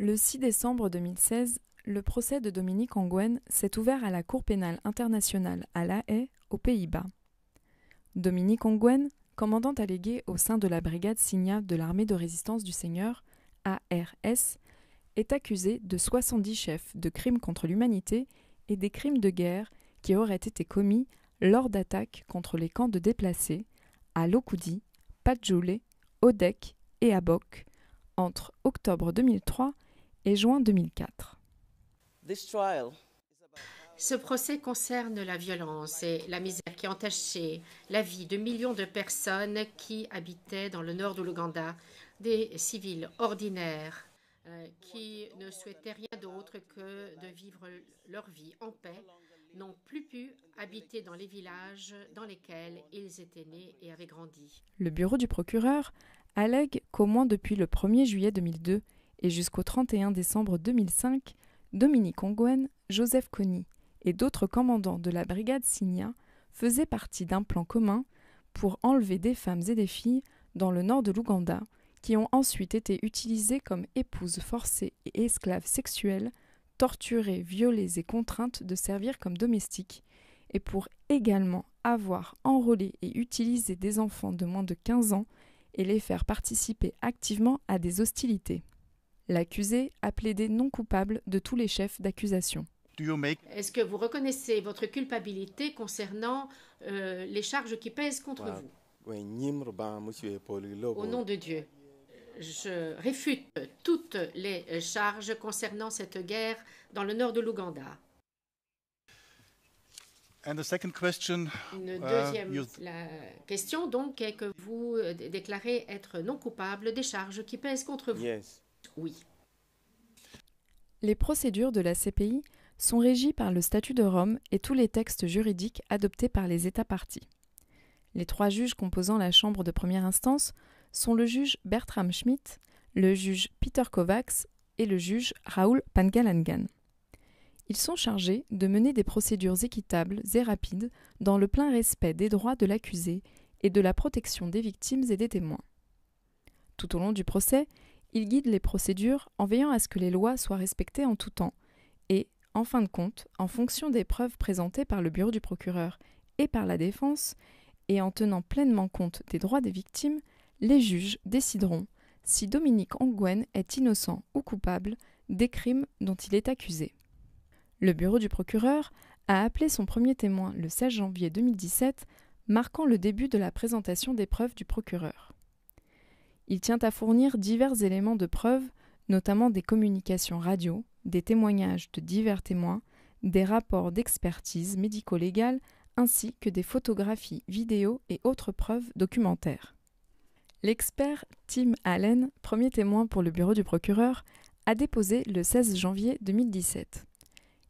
Le 6 décembre 2016, le procès de Dominique Ongwen s'est ouvert à la Cour pénale internationale à La Haye, aux Pays-Bas. Dominique Ongwen, commandant allégué au sein de la brigade Signa de l'armée de résistance du Seigneur, ARS, est accusé de 70 chefs de crimes contre l'humanité et des crimes de guerre qui auraient été commis lors d'attaques contre les camps de déplacés à Lokoudi, Padjoulé, Odek et Abok entre octobre 2003 et juin 2004. Ce procès concerne la violence et la misère qui ont entaché la vie de millions de personnes qui habitaient dans le nord de l'Ouganda, des civils ordinaires qui ne souhaitaient rien d'autre que de vivre leur vie en paix, n'ont plus pu habiter dans les villages dans lesquels ils étaient nés et avaient grandi. Le bureau du procureur allègue qu'au moins depuis le 1er juillet 2002 et jusqu'au 31 décembre 2005, Dominique Ongwen, Joseph Kony et d'autres commandants de la brigade Signa faisaient partie d'un plan commun pour enlever des femmes et des filles dans le nord de l'Ouganda, qui ont ensuite été utilisées comme épouses forcées et esclaves sexuelles, torturées, violées et contraintes de servir comme domestiques, et pour également avoir enrôlé et utilisé des enfants de moins de 15 ans et les faire participer activement à des hostilités. L'accusé a plaidé non coupable de tous les chefs d'accusation. Est-ce que vous reconnaissez votre culpabilité concernant les charges qui pèsent contre vous? Au nom de Dieu, je réfute toutes les charges concernant cette guerre dans le nord de l'Ouganda. Une deuxième la question donc est que vous déclarez être non coupable des charges qui pèsent contre vous. Yes. Oui. Les procédures de la CPI sont régies par le statut de Rome et tous les textes juridiques adoptés par les États parties. Les 3 juges composant la chambre de première instance sont le juge Bertram Schmidt, le juge Peter Kovacs et le juge Raoul Pangalangan. Ils sont chargés de mener des procédures équitables et rapides dans le plein respect des droits de l'accusé et de la protection des victimes et des témoins. Tout au long du procès, ils guident les procédures en veillant à ce que les lois soient respectées en tout temps et, en fin de compte, en fonction des preuves présentées par le bureau du procureur et par la défense, et en tenant pleinement compte des droits des victimes, les juges décideront si Dominique Ongwen est innocent ou coupable des crimes dont il est accusé. Le bureau du procureur a appelé son premier témoin le 16 janvier 2017, marquant le début de la présentation des preuves du procureur. Il tient à fournir divers éléments de preuve, notamment des communications radio, des témoignages de divers témoins, des rapports d'expertise médico-légale, ainsi que des photographies, vidéos et autres preuves documentaires. L'expert Tim Allen, premier témoin pour le bureau du procureur, a déposé le 16 janvier 2017.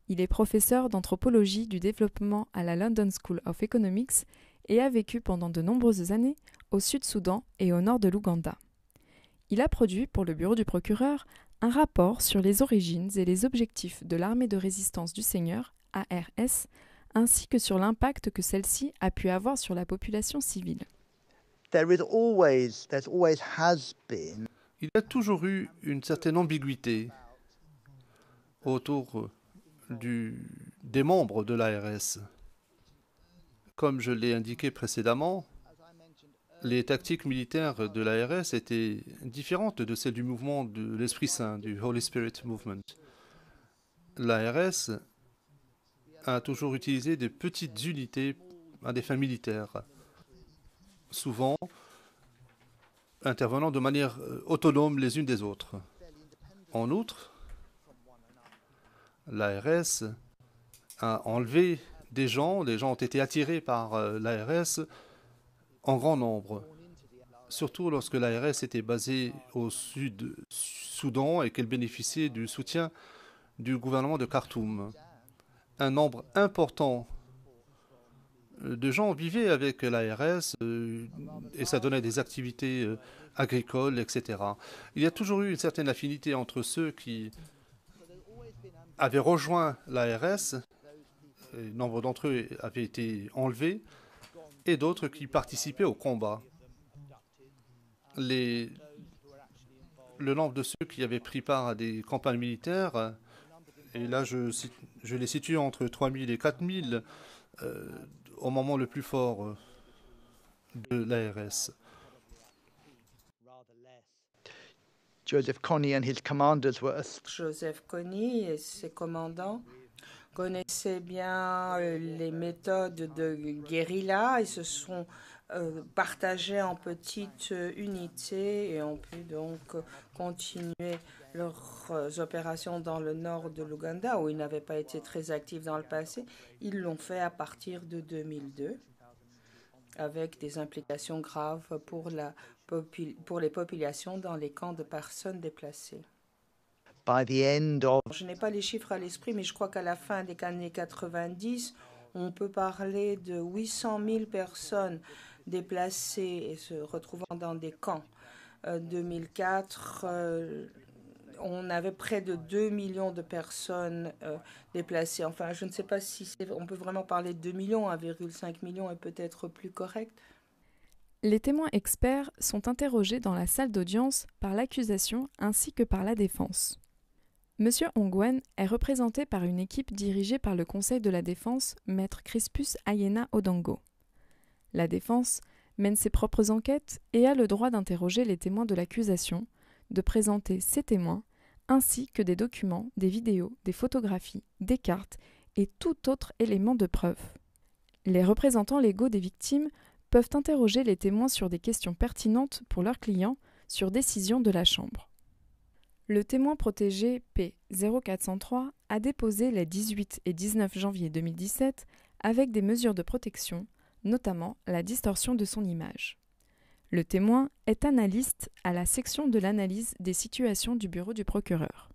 Il est professeur d'anthropologie du développement à la London School of Economics et a vécu pendant de nombreuses années au Sud-Soudan et au nord de l'Ouganda. Il a produit pour le bureau du procureur un rapport sur les origines et les objectifs de l'armée de résistance du Seigneur, ARS, ainsi que sur l'impact que celle-ci a pu avoir sur la population civile. Il y a toujours eu une certaine ambiguïté autour des membres de l'ARS. Comme je l'ai indiqué précédemment, les tactiques militaires de l'ARS étaient différentes de celles du mouvement de l'Esprit Saint, du Holy Spirit Movement. L'ARS a toujours utilisé des petites unités à des fins militaires, souvent intervenant de manière autonome les unes des autres. En outre, l'ARS a enlevé des gens, les gens ont été attirés par l'ARS en grand nombre, surtout lorsque l'ARS était basée au Sud-Soudan et qu'elle bénéficiait du soutien du gouvernement de Khartoum. Un nombre important de gens vivaient avec l'ARS et ça donnait des activités agricoles, etc. Il y a toujours eu une certaine affinité entre ceux qui avaient rejoint l'ARS, nombre d'entre eux avaient été enlevés, et d'autres qui participaient au combat. le nombre de ceux qui avaient pris part à des campagnes militaires. Et là, je les situe entre 3000 et 4000 au moment le plus fort de l'ARS. Joseph Kony et ses commandants connaissaient bien les méthodes de guérilla et se sont partagés en petites unités et ont pu donc continuer leurs opérations dans le nord de l'Ouganda où ils n'avaient pas été très actifs dans le passé. Ils l'ont fait à partir de 2002 avec des implications graves pour les populations dans les camps de personnes déplacées. Je n'ai pas les chiffres à l'esprit, mais je crois qu'à la fin des années 90, on peut parler de 800 000 personnes déplacées et se retrouvant dans des camps. 2004, on avait près de 2 millions de personnes déplacées. Enfin, je ne sais pas si on peut vraiment parler de 2 millions, 1,5 million est peut-être plus correct. Les témoins experts sont interrogés dans la salle d'audience par l'accusation ainsi que par la défense. Monsieur Ongwen est représenté par une équipe dirigée par le Conseil de la Défense, Maître Crispus Ayena Odango. La défense mène ses propres enquêtes et a le droit d'interroger les témoins de l'accusation, de présenter ses témoins, ainsi que des documents, des vidéos, des photographies, des cartes et tout autre élément de preuve. Les représentants légaux des victimes peuvent interroger les témoins sur des questions pertinentes pour leurs clients sur décision de la Chambre. Le témoin protégé P0403 a déposé les 18 et 19 janvier 2017 avec des mesures de protection, notamment la distorsion de son image. Le témoin est analyste à la section de l'analyse des situations du bureau du procureur.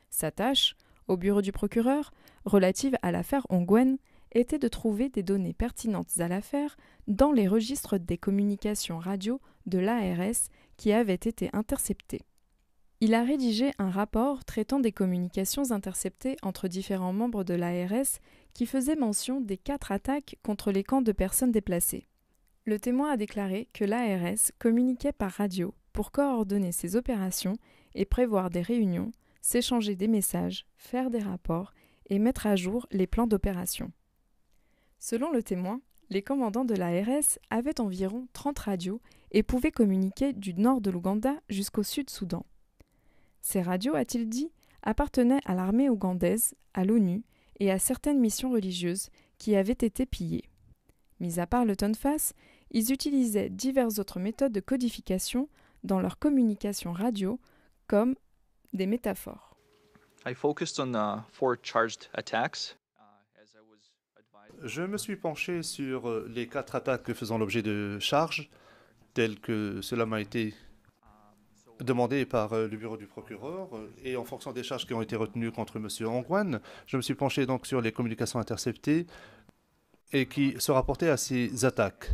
Sa tâche, au bureau du procureur, relative à l'affaire Ongwen, était de trouver des données pertinentes à l'affaire dans les registres des communications radio de l'ARS qui avaient été interceptées. Il a rédigé un rapport traitant des communications interceptées entre différents membres de l'ARS qui faisait mention des 4 attaques contre les camps de personnes déplacées. Le témoin a déclaré que l'ARS communiquait par radio pour coordonner ses opérations et prévoir des réunions, s'échanger des messages, faire des rapports et mettre à jour les plans d'opération. Selon le témoin, les commandants de l'ARS avaient environ 30 radios et pouvaient communiquer du nord de l'Ouganda jusqu'au Sud-Soudan. Ces radios, a-t-il dit, appartenaient à l'armée ougandaise, à l'ONU et à certaines missions religieuses qui avaient été pillées. Mis à part le tonface, ils utilisaient diverses autres méthodes de codification dans leur communication radio, comme des métaphores. Je me suis penché sur les 4 attaques faisant l'objet de charges, telles que cela m'a été demandé par le bureau du procureur, et en fonction des charges qui ont été retenues contre M. Ongwen, je me suis penché donc sur les communications interceptées et qui se rapportaient à ces attaques.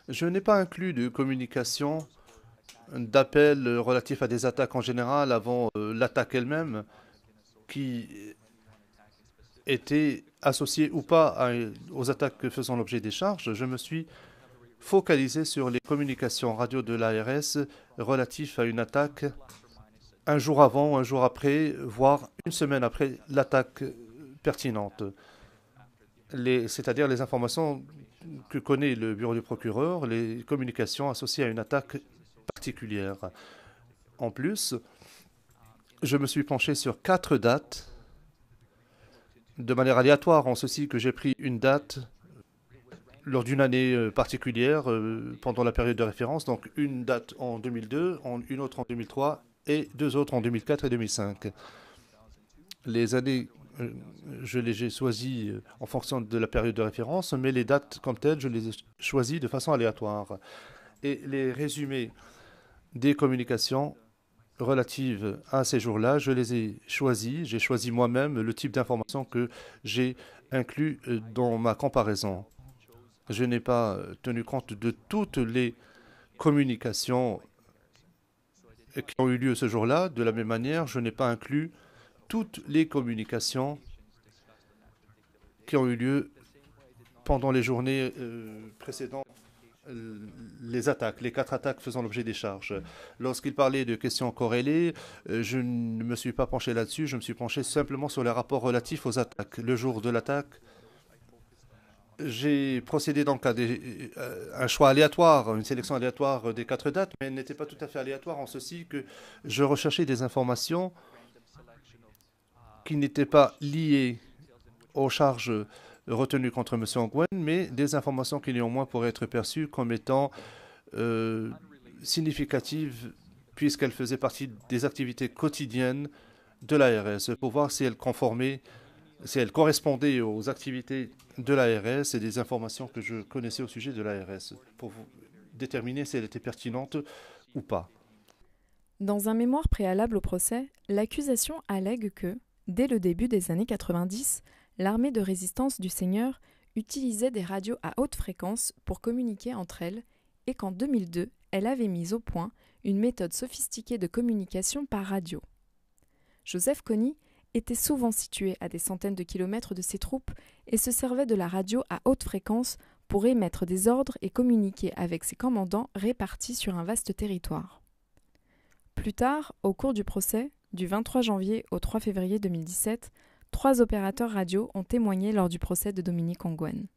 Je n'ai pas inclus de communication d'appels relatifs à des attaques en général avant l'attaque elle-même, qui étaient associées ou pas aux attaques faisant l'objet des charges. Je me suis focalisé sur les communications radio de l'ARS relatives à une attaque un jour avant, un jour après, voire une semaine après l'attaque pertinente. C'est-à-dire les informations que connaît le bureau du procureur, les communications associées à une attaque particulière. En plus, je me suis penché sur 4 dates de manière aléatoire, en ceci que j'ai pris une date lors d'une année particulière pendant la période de référence, donc une date en 2002, une autre en 2003 et 2 autres en 2004 et 2005. Les années, je les ai choisies en fonction de la période de référence, mais les dates comme telles, je les ai choisies de façon aléatoire. Et les résumés des communications relatives à ces jours-là, je les ai choisis. J'ai choisi moi-même le type d'information que j'ai inclus dans ma comparaison. Je n'ai pas tenu compte de toutes les communications qui ont eu lieu ce jour-là. De la même manière, je n'ai pas inclus toutes les communications qui ont eu lieu pendant les journées précédentes les attaques, les 4 attaques faisant l'objet des charges. Lorsqu'il parlait de questions corrélées, je ne me suis pas penché là-dessus, je me suis penché simplement sur les rapports relatifs aux attaques. Le jour de l'attaque, j'ai procédé donc à un choix aléatoire, une sélection aléatoire des 4 dates, mais elle n'était pas tout à fait aléatoire en ceci que je recherchais des informations qui n'étaient pas liées aux charges retenues contre M. Ongwen, mais des informations qui néanmoins pourraient être perçues comme étant significatives puisqu'elles faisaient partie des activités quotidiennes de l'ARS pour voir si elles correspondaient aux activités de l'ARS et des informations que je connaissais au sujet de l'ARS pour déterminer si elles étaient pertinentes ou pas. Dans un mémoire préalable au procès, l'accusation allègue que, dès le début des années 90, l'armée de résistance du Seigneur utilisait des radios à haute fréquence pour communiquer entre elles et qu'en 2002, elle avait mis au point une méthode sophistiquée de communication par radio. Joseph Kony était souvent situé à des centaines de kilomètres de ses troupes et se servait de la radio à haute fréquence pour émettre des ordres et communiquer avec ses commandants répartis sur un vaste territoire. Plus tard, au cours du procès, du 23 janvier au 3 février 2017, 3 opérateurs radio ont témoigné lors du procès de Dominique Ongwen.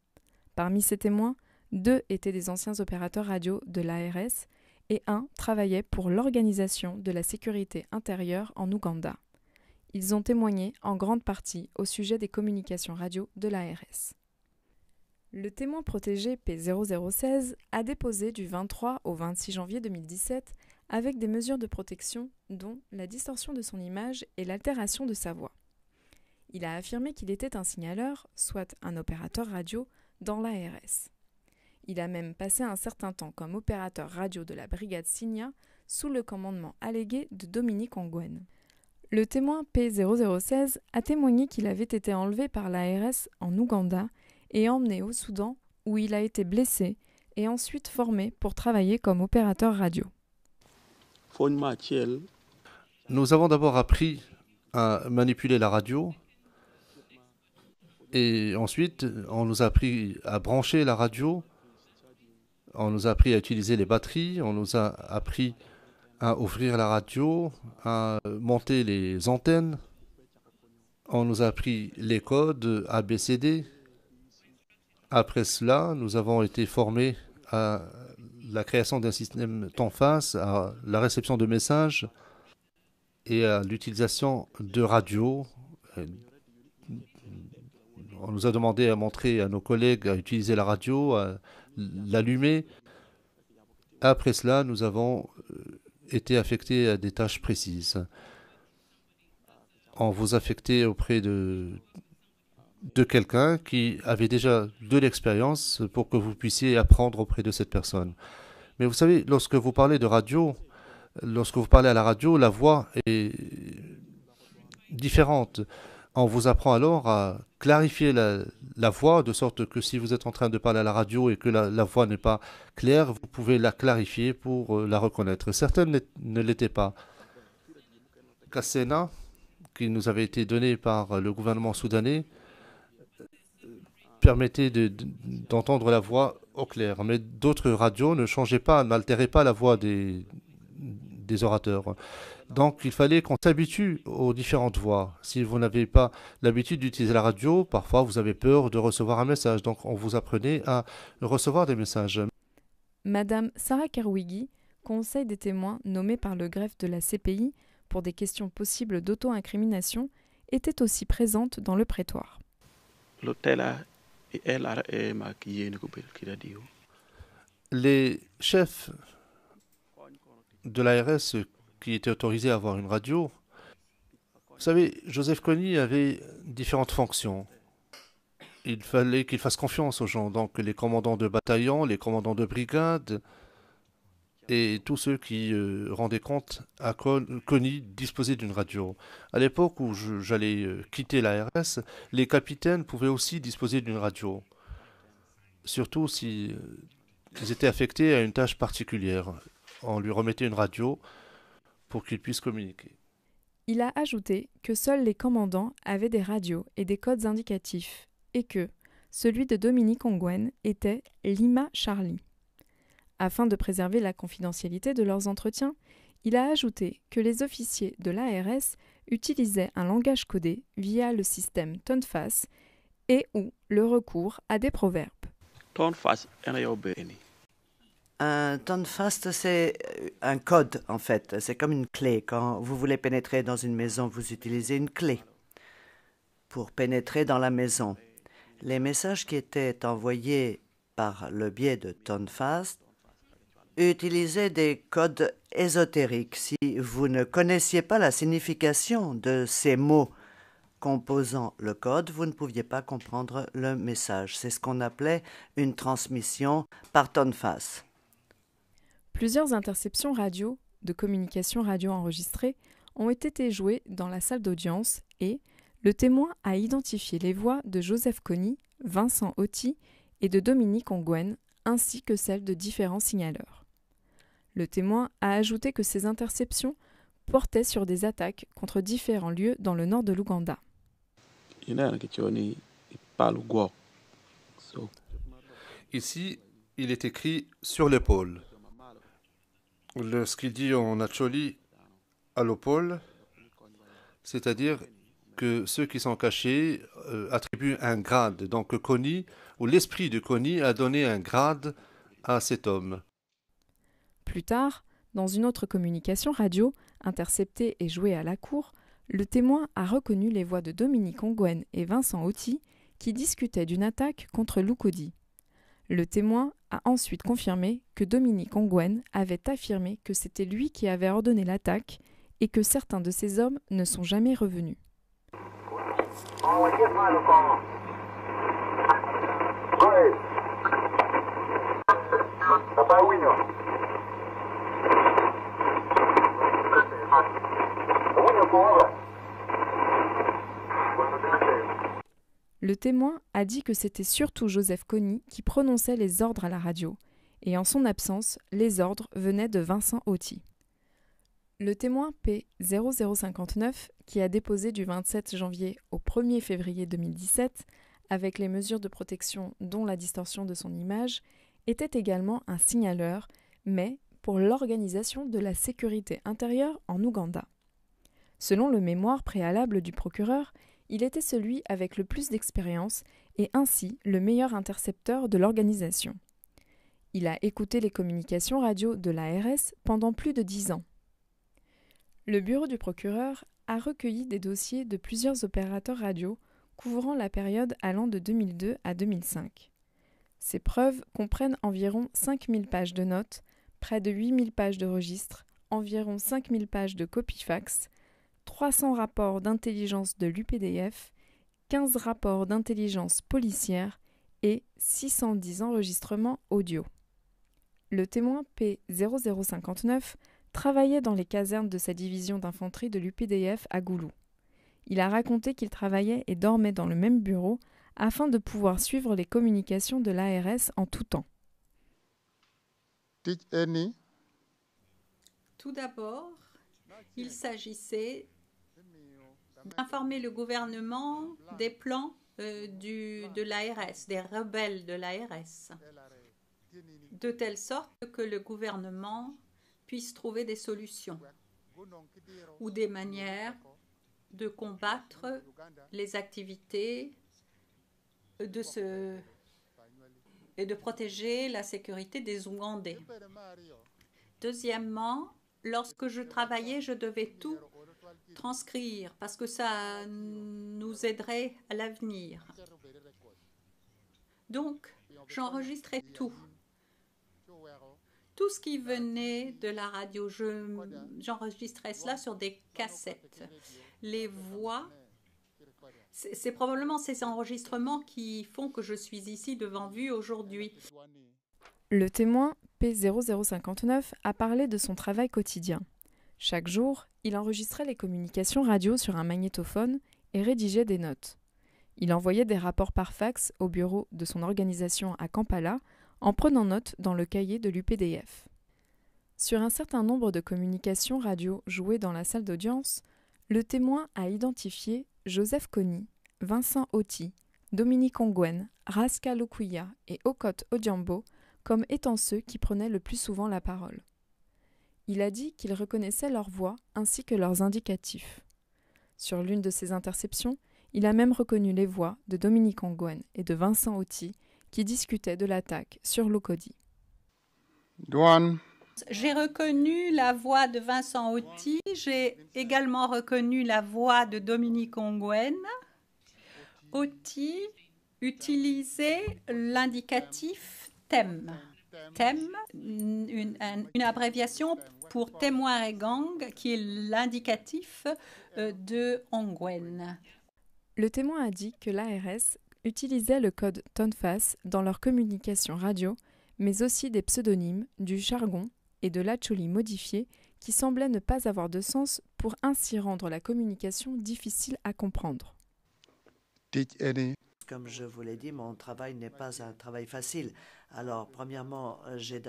Parmi ces témoins, 2 étaient des anciens opérateurs radio de l'ARS et 1 travaillait pour l'Organisation de la sécurité intérieure en Ouganda. Ils ont témoigné en grande partie au sujet des communications radio de l'ARS. Le témoin protégé P0016 a déposé du 23 au 26 janvier 2017 avec des mesures de protection dont la distorsion de son image et l'altération de sa voix. Il a affirmé qu'il était un signaleur, soit un opérateur radio, dans l'ARS. Il a même passé un certain temps comme opérateur radio de la brigade Signa sous le commandement allégué de Dominique Ongwen. Le témoin P0016 a témoigné qu'il avait été enlevé par l'ARS en Ouganda et emmené au Soudan où il a été blessé et ensuite formé pour travailler comme opérateur radio. Nous avons d'abord appris à manipuler la radio et ensuite on nous a appris à brancher la radio, on nous a appris à utiliser les batteries, on nous a appris à ouvrir la radio, à monter les antennes, on nous a appris les codes ABCD. Après cela, nous avons été formés à la création d'un système temps-face, à la réception de messages et à l'utilisation de radio. On nous a demandé à montrer à nos collègues à utiliser la radio, à l'allumer. Après cela, nous avons été affectés à des tâches précises. On vous affectait auprès de quelqu'un qui avait déjà de l'expérience pour que vous puissiez apprendre auprès de cette personne. Mais vous savez, lorsque vous parlez de radio, lorsque vous parlez à la radio, la voix est différente. On vous apprend alors à clarifier la voix, de sorte que si vous êtes en train de parler à la radio et que la voix n'est pas claire, vous pouvez la clarifier pour la reconnaître. Certaines ne l'étaient pas. Kassena, qui nous avait été donné par le gouvernement soudanais, permettait d'entendre la voix au clair. Mais d'autres radios ne changeaient pas, n'altéraient pas la voix des orateurs. Donc il fallait qu'on s'habitue aux différentes voix. Si vous n'avez pas l'habitude d'utiliser la radio, parfois vous avez peur de recevoir un message. Donc on vous apprenait à recevoir des messages. Madame Sarah Kerwigi, conseil des témoins nommé par le greffe de la CPI pour des questions possibles d'auto-incrimination, était aussi présente dans le prétoire. Les chefs de l'ARS qui étaient autorisés à avoir une radio, vous savez, Joseph Kony avait différentes fonctions. Il fallait qu'il fasse confiance aux gens, donc les commandants de bataillon, les commandants de brigade et tous ceux qui rendaient compte à Kony disposer d'une radio. À l'époque où j'allais quitter l'ARS, les capitaines pouvaient aussi disposer d'une radio, surtout si ils étaient affectés à une tâche particulière. On lui remettait une radio pour qu'il puisse communiquer. Il a ajouté que seuls les commandants avaient des radios et des codes indicatifs et que celui de Dominique Ongwen était Lima Charlie. Afin de préserver la confidentialité de leurs entretiens, il a ajouté que les officiers de l'ARS utilisaient un langage codé via le système TONFAS et ou le recours à des proverbes. Un TONFAS, c'est un code en fait, c'est comme une clé. Quand vous voulez pénétrer dans une maison, vous utilisez une clé pour pénétrer dans la maison. Les messages qui étaient envoyés par le biais de TONFAS utilisaient des codes ésotériques. Si vous ne connaissiez pas la signification de ces mots composant le code, vous ne pouviez pas comprendre le message. C'est ce qu'on appelait une transmission par TONFAS. Plusieurs interceptions radio de communication radio enregistrées ont été jouées dans la salle d'audience et le témoin a identifié les voix de Joseph Kony, Vincent Auty et de Dominique Ongwen, ainsi que celles de différents signaleurs. Le témoin a ajouté que ces interceptions portaient sur des attaques contre différents lieux dans le nord de l'Ouganda. Ici, il est écrit sur l'épaule. Ce qu'il dit en Acholi à l'épaule, c'est-à-dire que ceux qui sont cachés attribuent un grade. Donc Kony, ou l'esprit de Kony, a donné un grade à cet homme. Plus tard, dans une autre communication radio, interceptée et jouée à la cour, le témoin a reconnu les voix de Dominique Ongwen et Vincent Auty qui discutaient d'une attaque contre Lukodi. Le témoin a ensuite confirmé que Dominique Ongwen avait affirmé que c'était lui qui avait ordonné l'attaque et que certains de ces hommes ne sont jamais revenus. Le témoin a dit que c'était surtout Joseph Kony qui prononçait les ordres à la radio, et en son absence, les ordres venaient de Vincent Auty. Le témoin P0059, qui a déposé du 27 janvier au 1er février 2017, avec les mesures de protection dont la distorsion de son image, était également un signaleur, mais pour l'Organisation de la sécurité intérieure en Ouganda. Selon le mémoire préalable du procureur, il était celui avec le plus d'expérience et ainsi le meilleur intercepteur de l'organisation. Il a écouté les communications radio de l'ARS pendant plus de 10 ans. Le bureau du procureur a recueilli des dossiers de plusieurs opérateurs radio couvrant la période allant de 2002 à 2005. Ces preuves comprennent environ 5000 pages de notes, près de 8000 pages de registres, environ 5000 pages de copies fax, 300 rapports d'intelligence de l'UPDF, 15 rapports d'intelligence policière et 610 enregistrements audio. Le témoin P0059 travaillait dans les casernes de sa division d'infanterie de l'UPDF à Goulou. Il a raconté qu'il travaillait et dormait dans le même bureau afin de pouvoir suivre les communications de l'ARS en tout temps. Tout d'abord, il s'agissait d'informer le gouvernement des plans de l'ARS, des rebelles de l'ARS, de telle sorte que le gouvernement puisse trouver des solutions ou des manières de combattre les activités et de protéger la sécurité des Ougandais. Deuxièmement, lorsque je travaillais, je devais tout transcrire parce que ça nous aiderait à l'avenir. Donc, j'enregistrais tout. Tout ce qui venait de la radio, j'enregistrais cela sur des cassettes. Les voix, c'est probablement ces enregistrements qui font que je suis ici devant vous aujourd'hui. Le témoin P0059 a parlé de son travail quotidien. Chaque jour, il enregistrait les communications radio sur un magnétophone et rédigeait des notes. Il envoyait des rapports par fax au bureau de son organisation à Kampala en prenant note dans le cahier de l'UPDF. Sur un certain nombre de communications radio jouées dans la salle d'audience, le témoin a identifié Joseph Kony, Vincent Auty, Dominique Ongwen, Raska Lokuya et Okot Odhiambo comme étant ceux qui prenaient le plus souvent la parole. Il a dit qu'il reconnaissait leur voix ainsi que leurs indicatifs. Sur l'une de ces interceptions, il a même reconnu les voix de Dominique Ongwen et de Vincent Auty qui discutaient de l'attaque sur Locody. J'ai reconnu la voix de Vincent Auty, j'ai également reconnu la voix de Dominique Ongwen. Auty utilisait l'indicatif TEM. TEM, une abréviation pour témoin et gang, qui est l'indicatif de Ongwen. Le témoin a dit que l'ARS utilisait le code TONFAS dans leur communication radio, mais aussi des pseudonymes, du jargon et de l'acholi modifié qui semblaient ne pas avoir de sens pour ainsi rendre la communication difficile à comprendre. Comme je vous l'ai dit, mon travail n'est pas un travail facile. Alors, premièrement, j'ai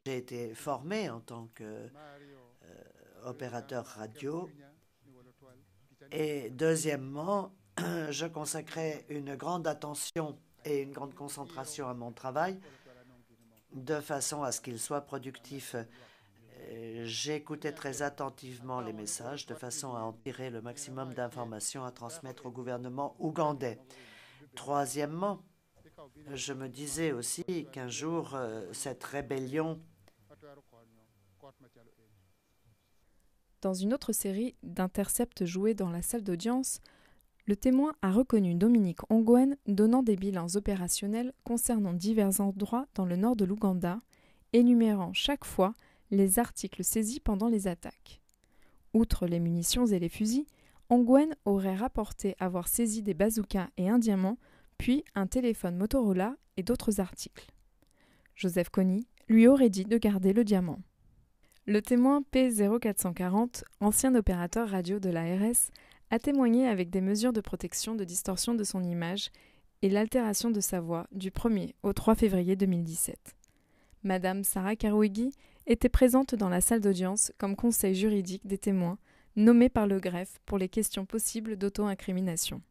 été formé en tant qu'opérateur radio. Et deuxièmement, je consacrais une grande attention et une grande concentration à mon travail de façon à ce qu'il soit productif. J'écoutais très attentivement les messages de façon à en tirer le maximum d'informations à transmettre au gouvernement ougandais. Troisièmement, je me disais aussi qu'un jour, cette rébellion... Dans une autre série d'intercepts joués dans la salle d'audience, le témoin a reconnu Dominique Ongwen donnant des bilans opérationnels concernant divers endroits dans le nord de l'Ouganda, énumérant chaque fois les articles saisis pendant les attaques. Outre les munitions et les fusils, Ongwen aurait rapporté avoir saisi des bazookas et un diamant, puis un téléphone Motorola et d'autres articles. Joseph Kony lui aurait dit de garder le diamant. Le témoin P0440, ancien opérateur radio de l'ARS, a témoigné avec des mesures de protection de distorsion de son image et l'altération de sa voix du 1er au 3 février 2017. Madame Sarah Karouigi était présente dans la salle d'audience comme conseil juridique des témoins, nommé par le greffe pour les questions possibles d'auto-incrimination.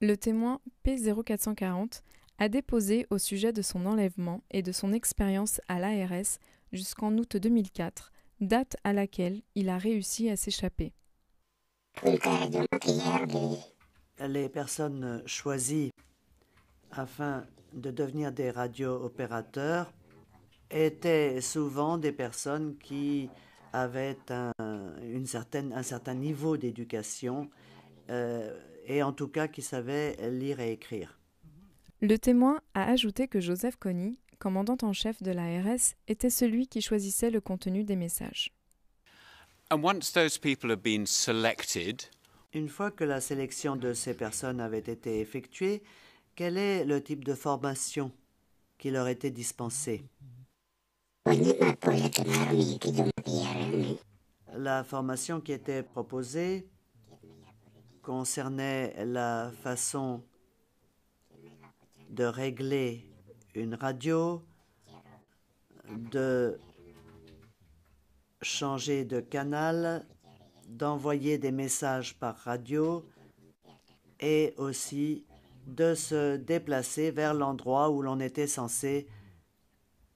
Le témoin P0440 a déposé au sujet de son enlèvement et de son expérience à l'ARS jusqu'en août 2004, date à laquelle il a réussi à s'échapper. Les personnes choisies afin de devenir des radio-opérateurs étaient souvent des personnes qui avaient un certain niveau d'éducation et en tout cas qui savaient lire et écrire. Le témoin a ajouté que Joseph Kony, commandant en chef de l'ARS, était celui qui choisissait le contenu des messages. And once those people have been selected, une fois que la sélection de ces personnes avait été effectuée, quel est le type de formation qui leur était dispensée? La formation qui était proposée concernait la façon de régler une radio, de changer de canal, d'envoyer des messages par radio et aussi de se déplacer vers l'endroit où l'on était censé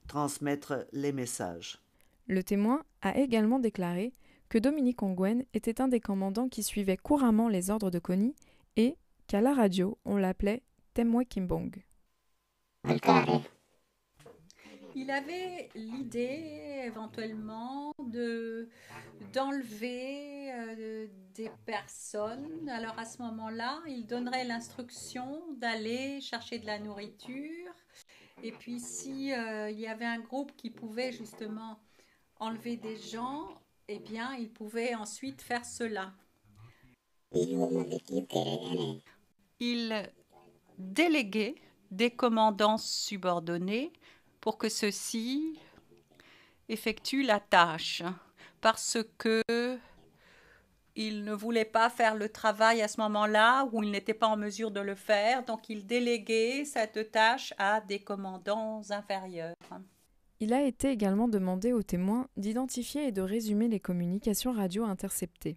transmettre les messages. Le témoin a également déclaré que Dominique Ongwen était un des commandants qui suivait couramment les ordres de Kony et qu'à la radio, on l'appelait Temwe Kimbong. Il avait l'idée éventuellement d'enlever des personnes. Alors à ce moment-là, il donnerait l'instruction d'aller chercher de la nourriture. Et puis si il y avait un groupe qui pouvait justement enlever des gens, eh bien il pouvait ensuite faire cela. Il déléguait des commandants subordonnés pour que ceux-ci effectuent la tâche, parce que il ne voulait pas faire le travail à ce moment-là où il n'était pas en mesure de le faire, donc il déléguait cette tâche à des commandants inférieurs. Il a été également demandé aux témoins d'identifier et de résumer les communications radio interceptées.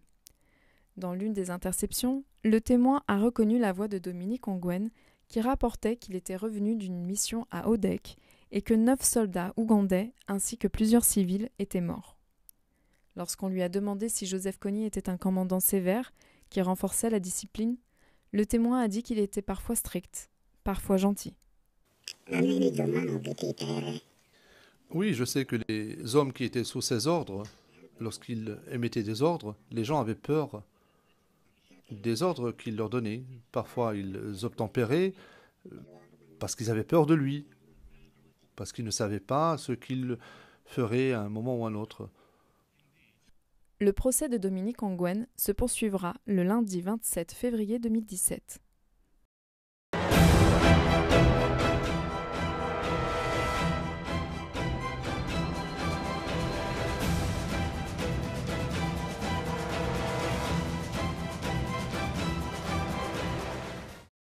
Dans l'une des interceptions, le témoin a reconnu la voix de Dominique Ongwen qui rapportait qu'il était revenu d'une mission à Odek et que 9 soldats ougandais ainsi que plusieurs civils étaient morts. Lorsqu'on lui a demandé si Joseph Kony était un commandant sévère qui renforçait la discipline, le témoin a dit qu'il était parfois strict, parfois gentil. Oui, je sais que les hommes qui étaient sous ses ordres, lorsqu'il émettait des ordres, les gens avaient peur des ordres qu'il leur donnait. Parfois, ils obtempéraient parce qu'ils avaient peur de lui, parce qu'ils ne savaient pas ce qu'il ferait à un moment ou à un autre. Le procès de Dominique Ongwen se poursuivra le lundi 27 février 2017.